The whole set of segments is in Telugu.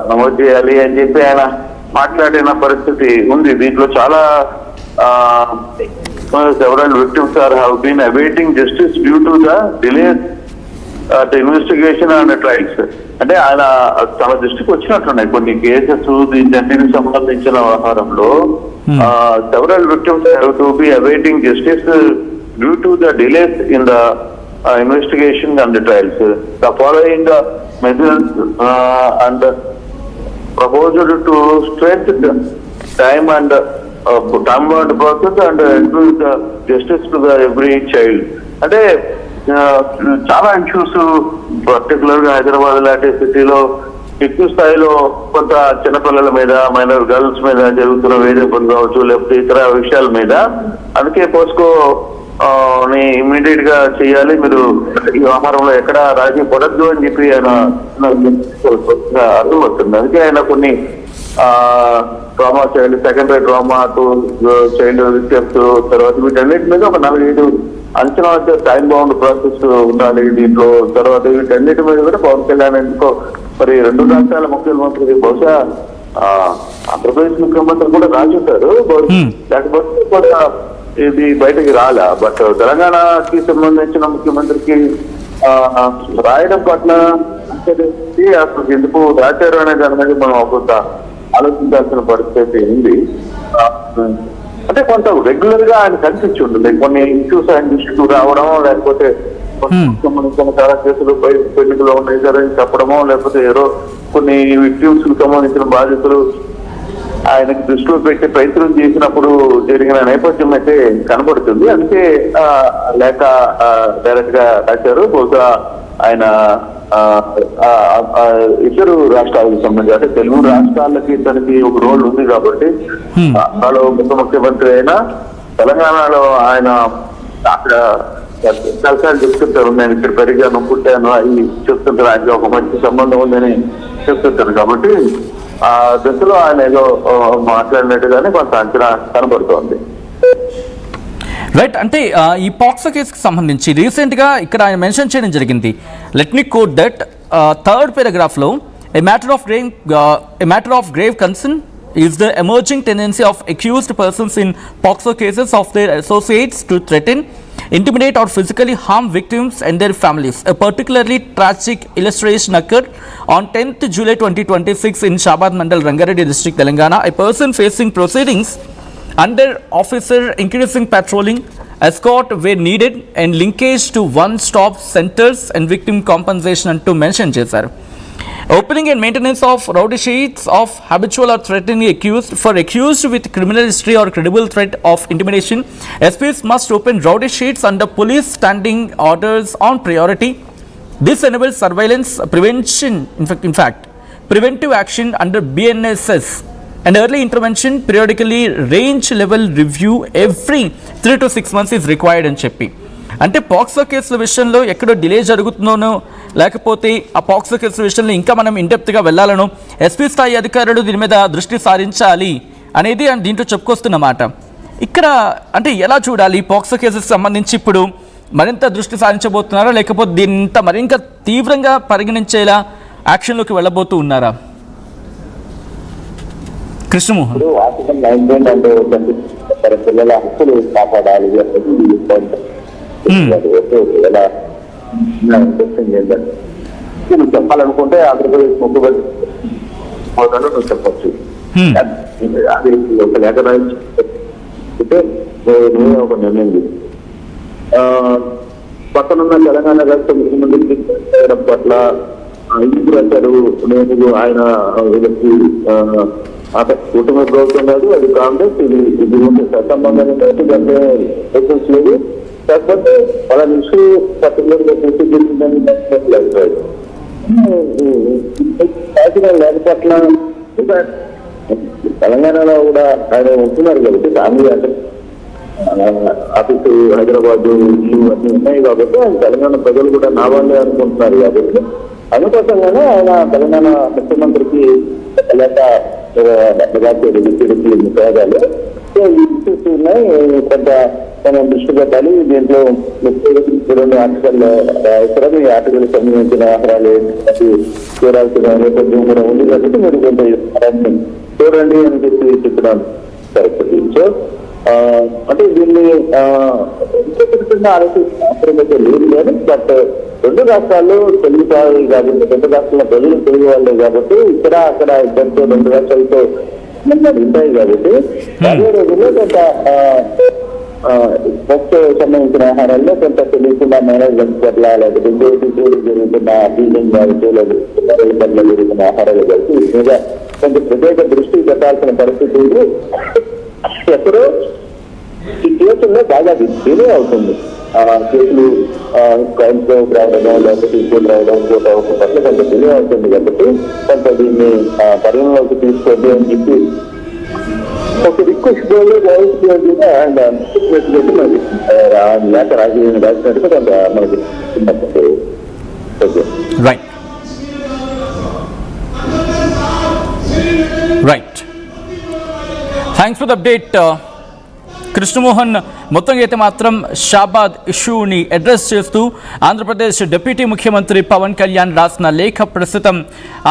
నమోదు చేయాలి అని చెప్పి ఆయన మాట్లాడిన పరిస్థితి ఉంది. దీంట్లో చాలా several victims have been awaiting justice due to the delays the investigation and trials. అంటే ఆయన తన దృష్టికి వచ్చినట్టున్నాయి కొన్ని కేసెస్ దీనికి సంబంధించిన వ్యవహారంలో. several victims have to be awaiting justice due to the delays in the investigation and the trials. The following measures and proposed to strengthen time and time-bound process and improve the justice to the every child. అంటే చాలా ఇష్యూస్ పర్టికులర్ గా హైదరాబాద్ లాంటి సిటీలో ఎక్కువ స్థాయిలో కొంత చిన్నపిల్లల మీద, మైనర్ గర్ల్స్ మీద జరుగుతున్న వేధింపులు కావచ్చు, లేకపోతే ఇతర విషయాల మీద. అందుకే పోస్కో ని ఇమ్మీడియట్ గా చేయాలి, మీరు ఈ వ్యవహారంలో ఎక్కడ రాజీ పడద్దు అని చెప్పి ఆయన అర్థమవుతుంది. అందుకే ఆయన కొన్ని trauma child, secondary trauma to child victims, తర్వాత వీటన్నిటి మీద ఒక 4-5 అంచనా వచ్చే టైం బౌండ్ ప్రాసెస్ ఉండాలి దీంట్లో. తర్వాత వీటన్నిటి మీద కూడా పవన్ కళ్యాణ్ ఎందుకో మరి 2 రాష్ట్రాల ముఖ్యమంత్రి, బహుశా ఆంధ్రప్రదేశ్ ముఖ్యమంత్రి కూడా రాజుంటారు, లేకపోతే కొంత ఇది బయటకి రాలా. బట్ తెలంగాణకి సంబంధించిన ముఖ్యమంత్రికి రాయడం పట్ల అసలు ఎందుకు రాశారు అనే దాని మీద మనం కొంత ఆలోచించాల్సిన పరిస్థితి ఉంది. అంటే కొంత రెగ్యులర్ గా ఆయన కనిపించి ఉంటుంది కొన్ని ఇష్యూస్ ఆయన దృష్టికి రావడం, లేకపోతే సంబంధించిన చాలా కేసులు పెళ్లిలో ఉన్నాయి సరే చెప్పడమో, లేకపోతే ఏదో కొన్ని విక్టిమ్స్ కు సంబంధించిన బాధితులు ఆయనకి దృష్టిలో పెట్టి ప్రయత్నం చేసినప్పుడు జరిగిన నేపథ్యం అయితే కనబడుతుంది. అందుకే లేక డైరెక్ట్ గా రాశారు. బహుశా ఆయన ఇతరు రాష్ట్రాలకు సంబంధించి అంటే తెలుగు రాష్ట్రాలకి తనకి ఒక రోల్ ఉంది కాబట్టి నాలో ముఖ్యమంత్రి అయినా తెలంగాణలో ఆయన అక్కడ కలసాలు చెప్తుంటారు, నేను ఇక్కడ పెరిగాను పుట్టాను అవి చెప్తుంటారు, ఆయనకి ఒక మంచి సంబంధం ఉందని చెప్తుంటారు. కాబట్టి ఆ దశలో ఆయన ఏదో మాట్లాడినట్టుగానే కొంత అంచనా కనబడుతోంది. రైట్. అంటే ఈ పాక్సో కేసుకి సంబంధించి రీసెంట్గా ఇక్కడ ఆయన మెన్షన్ చేయడం జరిగింది. Let me quote that 3rd paragraphలో a matter of grave concern is the emerging tendency of accused persons in POXO cases of their associates to threaten, intimidate or physically harm victims and their families. A particularly tragic illustration occurred on 10th July 2026 in Shabad Mandal, Rangareddy district, Telangana. A person facing proceedings under officer increasing patrolling, escort were needed and linkage to one-stop centers and victim compensation అంటూ మెన్షన్ చేశారు. Opening and maintenance of rowdy sheets of habitual or threatening accused. For accused with criminal history or credible threat of intimidation, SPs must open rowdy sheets under police standing orders on priority. This enables surveillance, prevention, in fact, preventive action under BNSS and early intervention. Periodically range level review every 3 to 6 months is required అని చెప్పి. అంటే పాక్సో కేసుల విషయంలో ఎక్కడో డిలే జరుగుతుందోనో, లేకపోతే ఆ పాక్సో కేసుల విషయంలో ఇంకా మనం ఇండెప్త్గా వెళ్ళాలనో ఎస్పీ స్థాయి అధికారులు దీని మీద దృష్టి సారించాలి అనేది దీంట్లో చెప్పుకొస్తున్నమాట. ఇక్కడ అంటే ఎలా చూడాలి పాక్సో కేసుకు సంబంధించి ఇప్పుడు మరింత దృష్టి సారించబోతున్నారా, లేకపోతే దీన్ని మరింత తీవ్రంగా పరిగణించేలా యాక్షన్లోకి వెళ్ళబోతూ ఉన్నారా? కృష్ణమోహన్, పిల్లల హక్కులు కాపాడాలి ఎలా నువ్వు చెప్పాలనుకుంటే ఆంధ్రప్రదేశ్ ముఖ్యమంత్రి హోదాలో నువ్వు చెప్పచ్చు. అది ఒక లేఖ రాయించుకుంటే నువ్వే ఒక నిర్ణయం తీసుకు. పక్కనున్న తెలంగాణ రాష్ట్ర ముఖ్యమంత్రి చేయడం పట్ల ఎందుకు రాశారు? నేను ఆయన వీళ్ళకి కుటుంబ ప్రభుత్వం కాదు, అది కాంగ్రెస్, ఇది ఉంటే సత్సంబంధం లేదు, లేదు. కాకపోతే వాళ్ళ నుంచి పర్టికులర్ గా పూర్తి చేసిందని లేకపోట్ల తెలంగాణలో కూడా ఆయన ఉంటున్నారు కాబట్టి ఫ్యామిలీ అంటే ఆఫీసు హైదరాబాద్ ఇల్లు అన్నీ ఉన్నాయి కాబట్టి ఆయన తెలంగాణ ప్రజలు కూడా నా వాళ్ళే అనుకుంటున్నారు. కాబట్టి అందుకోసంగానే ఆయన తెలంగాణ ముఖ్యమంత్రికి లేక డిప్యూటీ ముఖ్యమంత్రి సో ఈ ఇష్యూస్ ఉన్నాయి. కొంత మనం దృష్టి పెట్టాలి. దీంట్లో చూడండి ఆర్టికల్ అవసరం, ఈ ఆర్టికల్ సంబంధించిన ఆహారాలు చూడాల్సిన నేపథ్యం కూడా ఉంది కాబట్టి మీరు కొంత ఆహారాన్ని చూడండి అని చెప్పడం కరెక్ట్. సో అంటే దీన్ని ఆలోచించే లేదు కానీ బట్ రెండు రాష్ట్రాల్లో తెలుగు కాబట్టి రెండు రాష్ట్రాల ప్రజలు తెలుగు వాళ్ళే కాబట్టి ఇక్కడ అక్కడ ఇద్దరితో రెండు రాష్ట్రాలతో ఉంటాయి కాబట్టి అదే రోజుల్లో కొంత ఫస్ట్ సంబంధించిన ఆహారాల్లో కొంత తెలియకుండా మేనేజ్మెంట్ పట్ల లేకపోతే జరుగుతున్న అభ్యర్థం కావచ్చు లేదా జరుగుతున్న ఆహారాలు కావచ్చు వీటి మీద కొంచెం ప్రత్యేక దృష్టి పెట్టాల్సిన పరిస్థితి ఎక్కడో సిచ్యువేషన్ లో బాగా డిలే అవుతుంది. కేసులు క్రైమ్స్ రావడమో లేకపోతే ఇంకోటి రావడం ఇంకోటి అవడం వల్ల కొంత డిలే అవుతుంది కాబట్టి కొంత దీన్ని పరిగణలోకి తీసుకోండి అని చెప్పి ఒక రిక్వెస్ట్ అండ్ మనకి లేక రాసినట్టుగా కొంత మనకి right right thanks for the update Krishnamohan. మొత్తంగా అయితే మాత్రం షాబాద్ ఇష్యూని అడ్రస్ చేస్తూ ఆంధ్రప్రదేశ్ డిప్యూటీ ముఖ్యమంత్రి పవన్ కళ్యాణ్ రాసిన లేఖ ప్రస్తుతం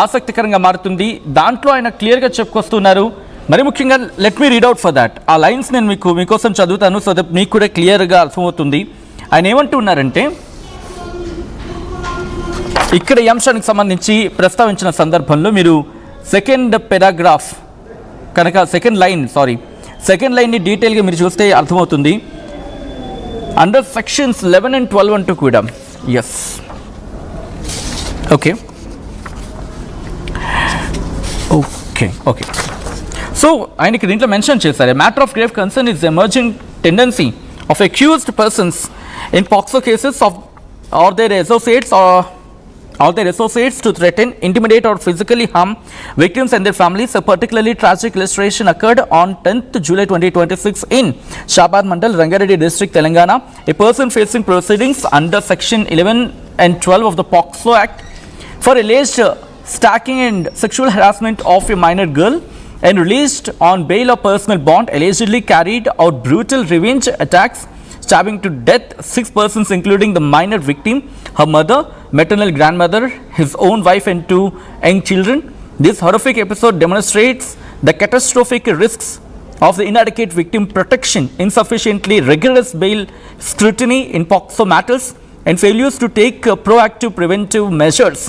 ఆసక్తికరంగా మారుతుంది. దాంట్లో ఆయన క్లియర్గా చెప్పుకొస్తున్నారు. మరి ముఖ్యంగా let me read out for that. ఆ లైన్స్ నేను మీకోసం చదువుతాను సో దట్ మీకు కూడా క్లియర్గా అర్థమవుతుంది. ఆయన ఏమంటున్నారంటే ఇక్కడ ఈ అంశానికి సంబంధించి ప్రస్తావించిన సందర్భంలో మీరు సెకండ్ లైన్ని డీటెయిల్గా మీరు చూస్తే అర్థమవుతుంది. అండర్ సెక్షన్స్ 11 and 12 అంటూ కూడా ఎస్ ఓకే సో ఆయనకి దీంట్లో మెన్షన్ చేశారు. Matter of grave concern is emerging tendency of accused persons in POCSO cases or their associates to threaten, intimidate or physically harm victims and their families. A particularly tragic illustration occurred on 10th July 2026 in Shabad Mandal, Rangareddy District, Telangana. A person facing proceedings under section 11 and 12 of the POCSO Act for alleged stalking and sexual harassment of a minor girl and released on bail or personal bond allegedly carried out brutal revenge attacks, stabbing to death 6 persons including the minor victim, her mother, maternal grandmother, his own wife and 2 young children. This horrific episode demonstrates the catastrophic risks of the inadequate victim protection, insufficiently rigorous bail scrutiny in POCSO matters, and failures to take proactive preventive measures.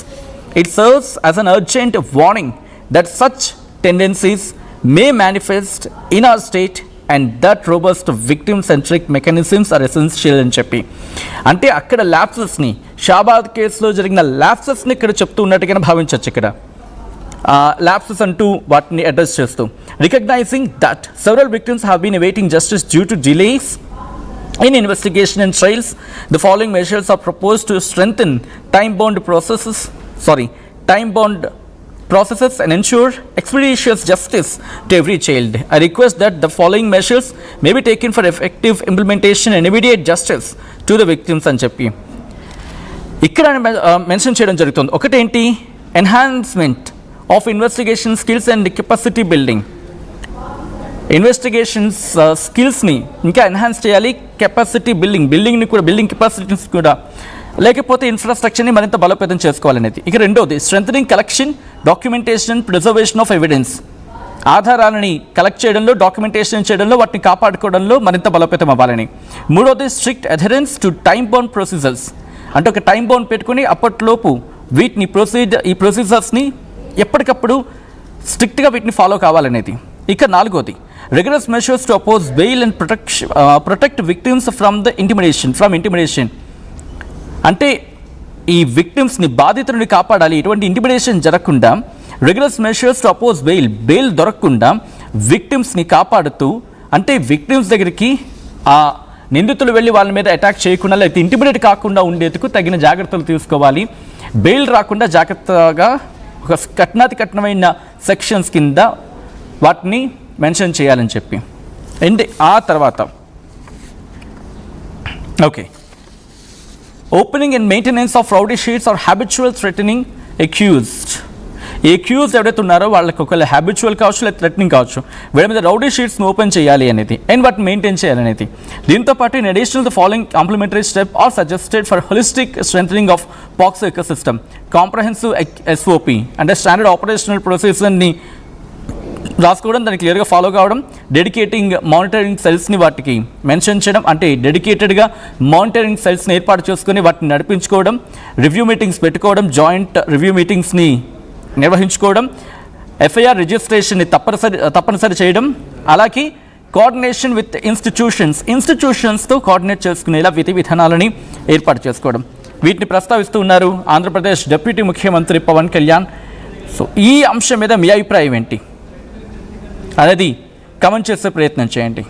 It serves as an urgent warning that such tendencies may manifest in our state and that robust victim-centric mechanisms are essential అని చెప్పి అంటే అక్కడ ల్యాప్సెస్ని షాబాద్ కేసులో జరిగిన ల్యాప్సెస్ని ఇక్కడ చెప్తూ ఉన్నట్టుగానే భావించవచ్చు. ఇక్కడ ల్యాప్సెస్ అంటూ వాటిని అడ్రస్ చేస్తూ recognising that several victims have been awaiting justice due to delays in investigation and trials. The following measures are proposed to strengthen time-bound processes and ensure expeditious justice to every child. I request that the following measures may be taken for effective implementation and immediate justice to the victims అని చెప్పి ఇక్కడ మెన్షన్ చేయడం జరుగుతుంది. ఒకటేంటి, enhancement of investigation skills and capacity building. Investigations స్కిల్స్ని ఇంకా ఎన్హాన్స్ చేయాలి, కెపాసిటీ బిల్డింగ్ని కూడా, బిల్డింగ్ కెపాసిటీస్ కూడా, లేకపోతే ఇన్ఫ్రాస్ట్రక్చర్ని మరింత బలోపేతం చేసుకోవాలనేది. ఇక రెండోది strengthening collection, documentation, preservation of evidence. ఆధారాలని కలెక్ట్ చేయడంలో, డాక్యుమెంటేషన్ చేయడంలో, వాటిని కాపాడుకోవడంలో మరింత బలోపేతం అవ్వాలని. మూడోది strict adherence to time bound procedures. అంటే ఒక టైం బౌండ్ పెట్టుకుని అప్పట్లోపు వీటిని ఈ ప్రొసీజర్స్ని ఎప్పటికప్పుడు స్ట్రిక్ట్గా వీటిని ఫాలో కావాలనేది. ఇక నాలుగోది rigorous measures to oppose bail and protect victims from intimidation. అంటే ఈ విక్టిమ్స్ని, బాధితులని కాపాడాలి, ఎటువంటి ఇంటిమిడేషన్ జరగకుండా. Rigorous measures to oppose bail దొరకకుండా విక్టిమ్స్ని కాపాడుతూ, అంటే విక్టిమ్స్ దగ్గరికి ఆ నిందితులు వెళ్ళి వాళ్ళ మీద అటాక్ చేయకుండా, లేకపోతే ఇంటిమిడేట్ కాకుండా ఉండేందుకు తగిన జాగ్రత్తలు తీసుకోవాలి. బెయిల్ రాకుండా జాగ్రత్తగా ఒక కఠినమైన సెక్షన్స్ కింద వాటిని మెన్షన్ చేయాలని చెప్పి. అండ్ ఆ తర్వాత okay, opening and maintenance of rowdy sheets or habitual threatening accused. ఈ అక్యూజ్డ్ ఎవరైతే ఉన్నారో వాళ్ళకి ఒకవేళ హ్యాబిచువల్ కావచ్చు లేదా థ్రెటనింగ్ కావచ్చు, వీళ్ళ మీద రౌడీ షీట్స్ని ఓపెన్ చేయాలి అనేది అండ్ వాటిని మెయింటైన్ చేయాలనేది. దీంతో పాటు in additional the following complementary step are suggested for holistic strengthening of POCSO ecosystem, comprehensive SOP అంటే స్టాండర్డ్ ఆపరేషనల్ ప్రొసీజర్ని రాసుకోవడం, దాన్ని క్లియర్గా ఫాలో కావడం, డెడికేటింగ్ మానిటరింగ్ సెల్స్ని వాటికి మెన్షన్ చేయడం, అంటే డెడికేటెడ్గా మానిటరింగ్ సెల్స్ని ఏర్పాటు చేసుకొని వాటిని నడిపించుకోవడం, రివ్యూ మీటింగ్స్ పెట్టుకోవడం, జాయింట్ రివ్యూ మీటింగ్స్ని నిర్వహించుకోవడం, FIR రిజిస్ట్రేషన్ని తప్పనిసరి చేయడం, అలాగే కోఆర్డినేషన్ విత్ ఇన్స్టిట్యూషన్స్తో కోఆర్డినేట్ చేసుకునేలా విధి విధానాలని ఏర్పాటు చేసుకోవడం, వీటిని ప్రస్తావిస్తూ ఉన్నారు ఆంధ్రప్రదేశ్ డిప్యూటీ ముఖ్యమంత్రి పవన్ కళ్యాణ్. సో ఈ అంశం మీద మీ అభిప్రాయం ఏంటి అనేది కమెంట్ చేసే ప్రయత్నం చేయండి.